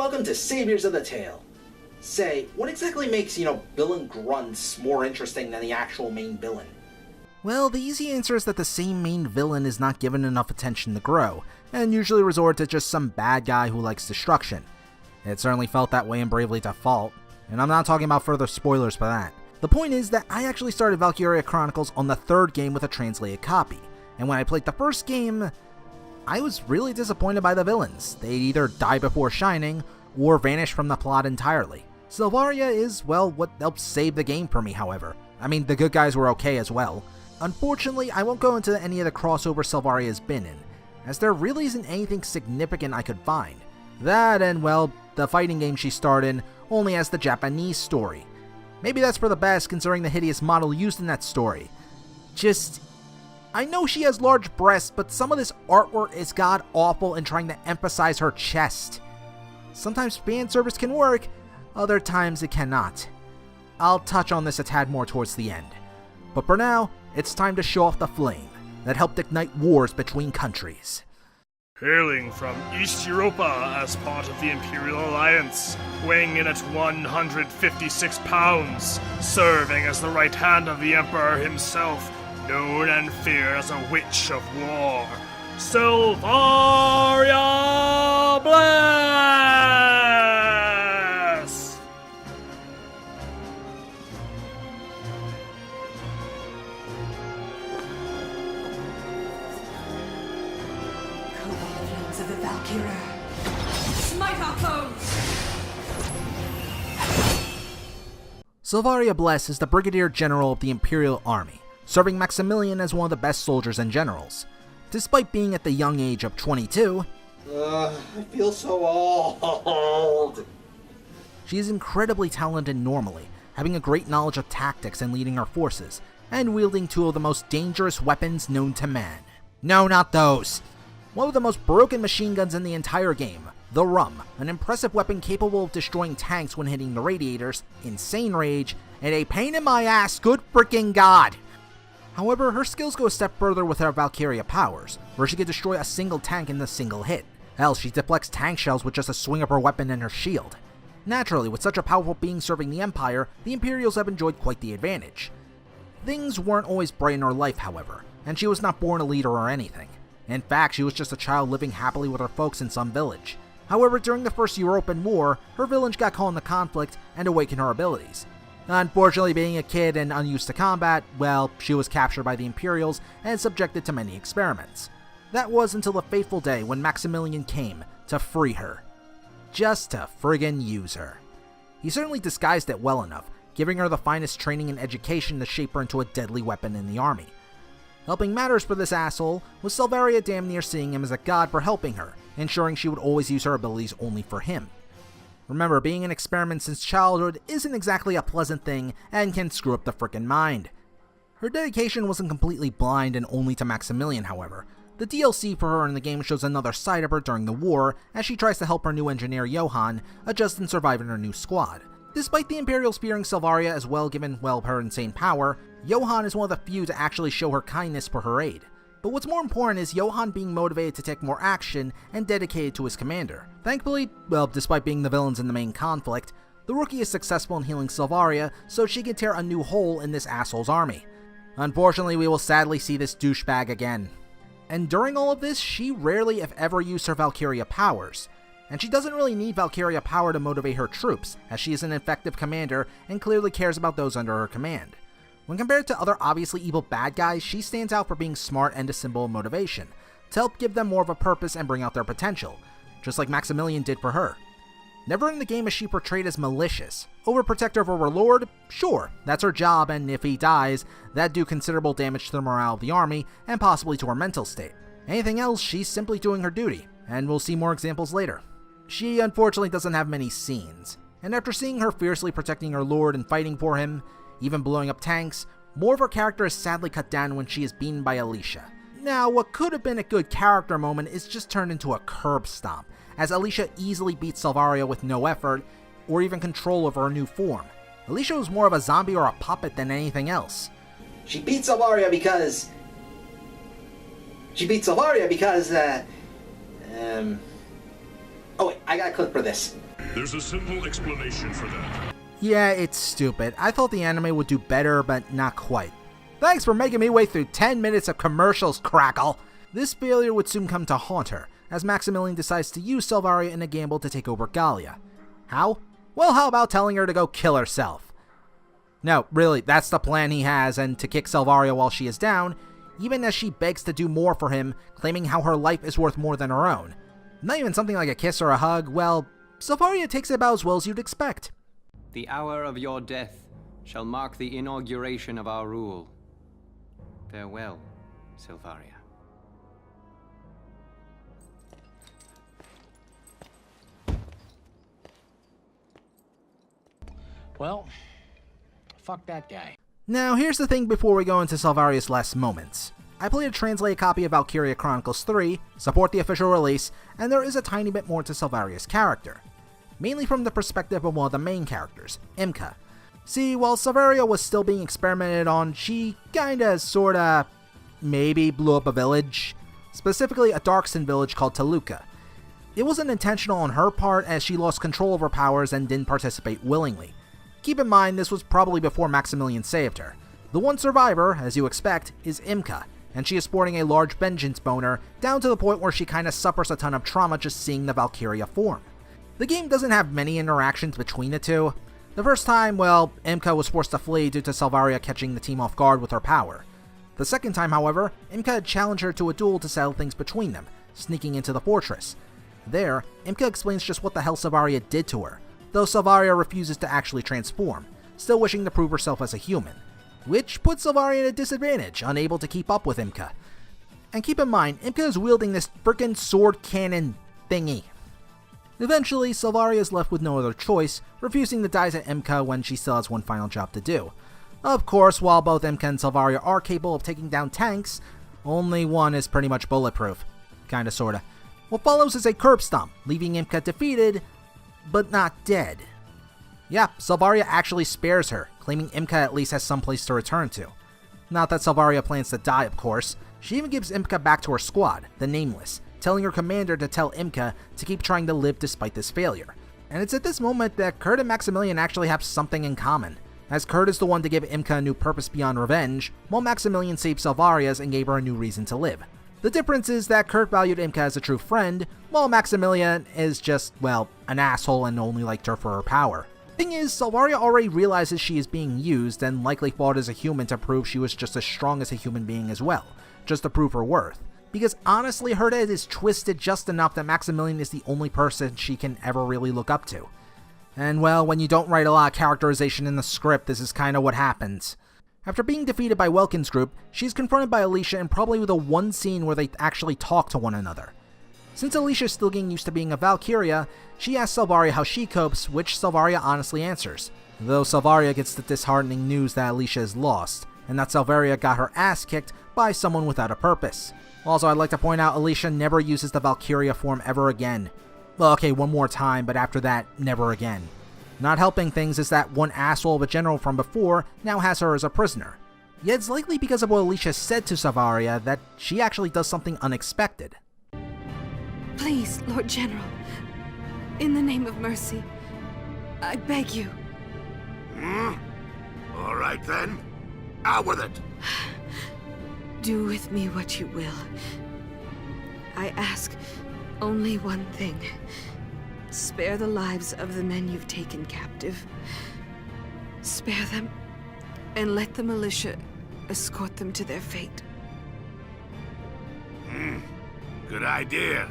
welcome to Saviors of the Tale. Say, what exactly makes, villain grunts more interesting than the actual main villain? Well, the easy answer is that the same main villain is not given enough attention to grow, and usually resort to just some bad guy who likes destruction. It certainly felt that way in Bravely Default, and I'm not talking about further spoilers for that. The point is that I actually started Valkyria Chronicles on the third game with a translated copy, and when I played the first game, I was really disappointed by the villains. They'd either die before shining, or vanish from the plot entirely. Selvaria is, well, what helped save the game for me, however. I mean, the good guys were okay as well. Unfortunately, I won't go into any of the crossover Selvaria's been in, as there really isn't anything significant I could find. That and, well, the fighting game she starred in only has the Japanese story. Maybe that's for the best considering the hideous model used in that story. I know she has large breasts, but some of this artwork is god-awful in trying to emphasize her chest. Sometimes fan service can work, other times it cannot. I'll touch on this a tad more towards the end. But for now, it's time to show off the flame that helped ignite wars between countries. Hailing from East Europa as part of the Imperial Alliance, weighing in at 156 pounds, serving as the right hand of the Emperor himself, known and feared as a witch of war, Selvaria Bles! Of the Valkyria. Smite our foes! Selvaria Bles is the Brigadier General of the Imperial Army, serving Maximilian as one of the best soldiers and generals. Despite being at the young age of 22, I feel so old. She is incredibly talented normally, having a great knowledge of tactics and leading her forces, and wielding two of the most dangerous weapons known to man. No, not those! One of the most broken machine guns in the entire game, the Rum, an impressive weapon capable of destroying tanks when hitting the radiators, insane rage, and a pain in my ass, good freaking god! However, her skills go a step further with her Valkyria powers, where she can destroy a single tank in a single hit. Hell, she deflects tank shells with just a swing of her weapon and her shield. Naturally, with such a powerful being serving the Empire, the Imperials have enjoyed quite the advantage. Things weren't always bright in her life, however, and she was not born a leader or anything. In fact, she was just a child living happily with her folks in some village. However, during the First European War, her village got caught in the conflict and awakened her abilities. Unfortunately, being a kid and unused to combat, well, she was captured by the Imperials and subjected to many experiments. That was until the fateful day when Maximilian came to free her. Just to friggin' use her. He certainly disguised it well enough, giving her the finest training and education to shape her into a deadly weapon in the army. Helping matters for this asshole was Selvaria damn near seeing him as a god for helping her, ensuring she would always use her abilities only for him. Remember, being an experiment since childhood isn't exactly a pleasant thing and can screw up the frickin' mind. Her dedication wasn't completely blind and only to Maximilian, however. The DLC for her in the game shows another side of her during the war as she tries to help her new engineer Johann adjust and survive in her new squad. Despite the Imperials fearing Selvaria as well given, well, her insane power, Johann is one of the few to actually show her kindness for her aid. But what's more important is Johann being motivated to take more action and dedicated to his commander. Thankfully, well, despite being the villains in the main conflict, the rookie is successful in healing Selvaria so she can tear a new hole in this asshole's army. Unfortunately, we will sadly see this douchebag again. And during all of this, she rarely if ever used her Valkyria powers. And she doesn't really need Valkyria power to motivate her troops, as she is an effective commander and clearly cares about those under her command. When compared to other obviously evil bad guys, she stands out for being smart and a symbol of motivation, to help give them more of a purpose and bring out their potential, just like Maximilian did for her. Never in the game is she portrayed as malicious. Overprotective of her lord? Sure, that's her job, and if he dies, that'd do considerable damage to the morale of the army, and possibly to her mental state. Anything else, she's simply doing her duty, and we'll see more examples later. She unfortunately doesn't have many scenes, and after seeing her fiercely protecting her lord and fighting for him, even blowing up tanks, more of her character is sadly cut down when she is beaten by Alicia. Now, what could have been a good character moment is just turned into a curb stomp, as Alicia easily beats Selvaria with no effort, or even control over her new form. Alicia was more of a zombie or a puppet than anything else. She beat Selvaria because... Oh wait, I gotta click for this. There's a simple explanation for that. Yeah, it's stupid. I thought the anime would do better, but not quite. Thanks for making me wait through 10 minutes of commercials, Crackle! This failure would soon come to haunt her, as Maximilian decides to use Selvaria in a gamble to take over Gallia. How? Well, how about telling her to go kill herself? No, really, that's the plan he has, and to kick Selvaria while she is down, even as she begs to do more for him, claiming how her life is worth more than her own. Not even something like a kiss or a hug, well, Selvaria takes it about as well as you'd expect. The hour of your death shall mark the inauguration of our rule. Farewell, Selvaria. Well, fuck that guy. Now, here's the thing before we go into Selvaria's last moments. I played a translated copy of Valkyria Chronicles 3, support the official release, and there is a tiny bit more to Selvaria's character. Mainly from the perspective of one of the main characters, Imka. See, while Selvaria was still being experimented on, she kinda, sorta, maybe blew up a village. Specifically a Darkson village called Toluca. It wasn't intentional on her part as she lost control of her powers and didn't participate willingly. Keep in mind this was probably before Maximilian saved her. The one survivor, as you expect, is Imka, and she is sporting a large vengeance boner, down to the point where she kinda suffers a ton of trauma just seeing the Valkyria form. The game doesn't have many interactions between the two. The first time, well, Imka was forced to flee due to Selvaria catching the team off guard with her power. The second time, however, Imka had challenged her to a duel to settle things between them, sneaking into the fortress. There, Imka explains just what the hell Selvaria did to her, though Selvaria refuses to actually transform, still wishing to prove herself as a human. Which puts Selvaria at a disadvantage, unable to keep up with Imka. And keep in mind, Imka is wielding this frickin' sword cannon thingy. Eventually, Selvaria is left with no other choice, refusing to die to Imka when she still has one final job to do. Of course, while both Imka and Selvaria are capable of taking down tanks, only one is pretty much bulletproof. Kinda sorta. What follows is a curb stomp, leaving Imka defeated, but not dead. Yeah, Selvaria actually spares her, claiming Imka at least has some place to return to. Not that Selvaria plans to die, of course. She even gives Imka back to her squad, the Nameless, telling her commander to tell Imka to keep trying to live despite this failure. And it's at this moment that Kurt and Maximilian actually have something in common, as Kurt is the one to give Imka a new purpose beyond revenge, while Maximilian saved Selvaria's and gave her a new reason to live. The difference is that Kurt valued Imka as a true friend, while Maximilian is just, well, an asshole and only liked her for her power. Thing is, Selvaria already realizes she is being used and likely fought as a human to prove she was just as strong as a human being as well, just to prove her worth. Because honestly, her head is twisted just enough that Maximilian is the only person she can ever really look up to. And well, when you don't write a lot of characterization in the script, this is kinda what happens. After being defeated by Welkin's group, she's confronted by Alicia and probably with a one scene where they actually talk to one another. Since Alicia is still getting used to being a Valkyria, she asks Selvaria how she copes, which Selvaria honestly answers. Though Selvaria gets the disheartening news that Alicia is lost, and that Selvaria got her ass kicked by someone without a purpose. Also, I'd like to point out Alicia never uses the Valkyria form ever again. Well, okay, one more time, but after that, never again. Not helping things is that one asshole of a general from before now has her as a prisoner. Yet it's likely because of what Alicia said to Selvaria that she actually does something unexpected. Please, Lord General, in the name of mercy, I beg you. All right then. Out with it. Do with me what you will. I ask only one thing. Spare the lives of the men you've taken captive. Spare them, and let the militia escort them to their fate. Good idea.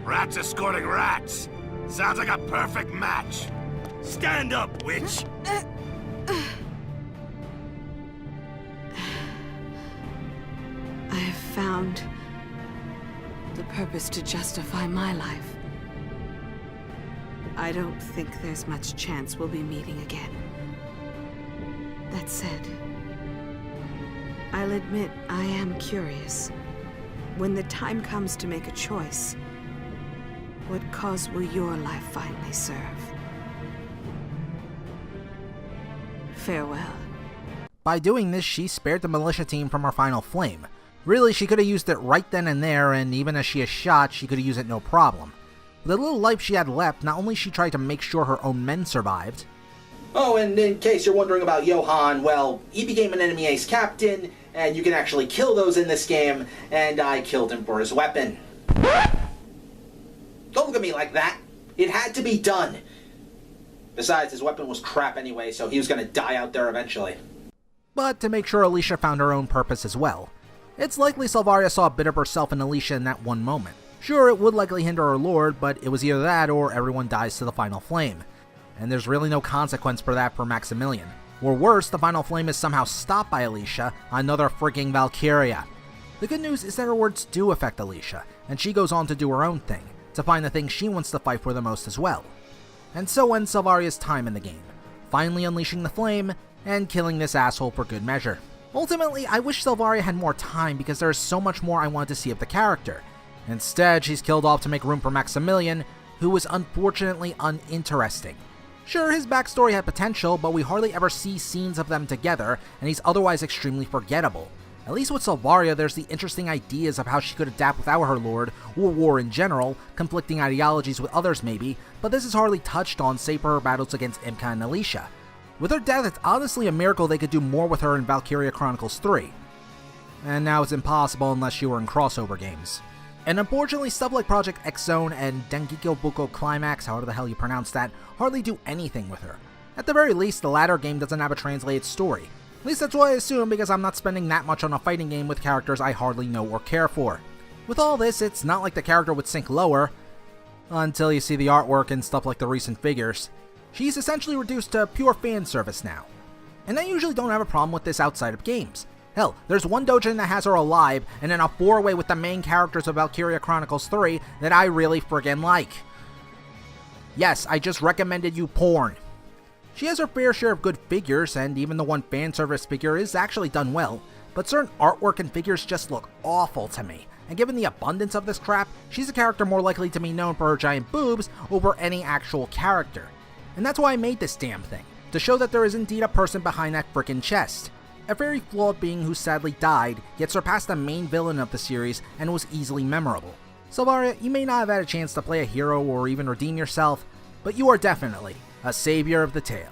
Rats escorting rats. Sounds like a perfect match. Stand up, witch! I have found the purpose to justify my life. I don't think there's much chance we'll be meeting again. That said, I'll admit I am curious. When the time comes to make a choice, what cause will your life finally serve? Farewell. By doing this, she spared the militia team from her final flame. Really, she could have used it right then and there, and even as she is shot, she could have used it no problem. With the little life she had left, not only she tried to make sure her own men survived. Oh, and in case you're wondering about Johann, well, he became an enemy ace captain, and you can actually kill those in this game, and I killed him for his weapon. Don't look at me like that. It had to be done. Besides, his weapon was crap anyway, so he was gonna die out there eventually. But to make sure Alicia found her own purpose as well. It's likely Selvaria saw a bit of herself in Alicia in that one moment. Sure, it would likely hinder her lord, but it was either that or everyone dies to the final flame. And there's really no consequence for that for Maximilian. Or worse, the final flame is somehow stopped by Alicia, another freaking Valkyria. The good news is that her words do affect Alicia, and she goes on to do her own thing, to find the thing she wants to fight for the most as well. And so ends Selvaria's time in the game, finally unleashing the flame, and killing this asshole for good measure. Ultimately, I wish Selvaria had more time because there is so much more I wanted to see of the character. Instead, she's killed off to make room for Maximilian, who was unfortunately uninteresting. Sure, his backstory had potential, but we hardly ever see scenes of them together, and he's otherwise extremely forgettable. At least with Selvaria, there's the interesting ideas of how she could adapt without her lord, or war in general, conflicting ideologies with others maybe, but this is hardly touched on save for her battles against Imka and Alicia. With her death, it's honestly a miracle they could do more with her in Valkyria Chronicles 3. And now it's impossible unless you were in crossover games. And unfortunately, stuff like Project X Zone and Dengeki Buko Climax, however the hell you pronounce that, hardly do anything with her. At the very least, the latter game doesn't have a translated story. At least that's what I assume because I'm not spending that much on a fighting game with characters I hardly know or care for. With all this, it's not like the character would sink lower, until you see the artwork and stuff like the recent figures. She's essentially reduced to pure fan service now. And I usually don't have a problem with this outside of games. Hell, there's one doujin that has her alive, and then a 4-way with the main characters of Valkyria Chronicles 3 that I really friggin' like. Yes, I just recommended you porn. She has her fair share of good figures, and even the one fan service figure is actually done well, but certain artwork and figures just look awful to me. And given the abundance of this crap, she's a character more likely to be known for her giant boobs over any actual character. And that's why I made this damn thing, to show that there is indeed a person behind that frickin' chest. A very flawed being who sadly died, yet surpassed the main villain of the series and was easily memorable. Selvaria, you may not have had a chance to play a hero or even redeem yourself, but you are definitely a savior of the tale.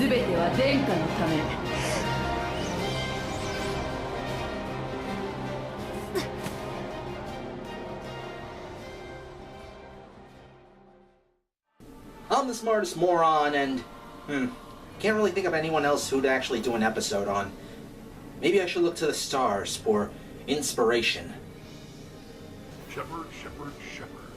全ては殿下のため。I'm the smartest moron, and can't really think of anyone else who'd actually do an episode on. Maybe I should look to the stars for inspiration. Shepherd, shepherd, shepherd.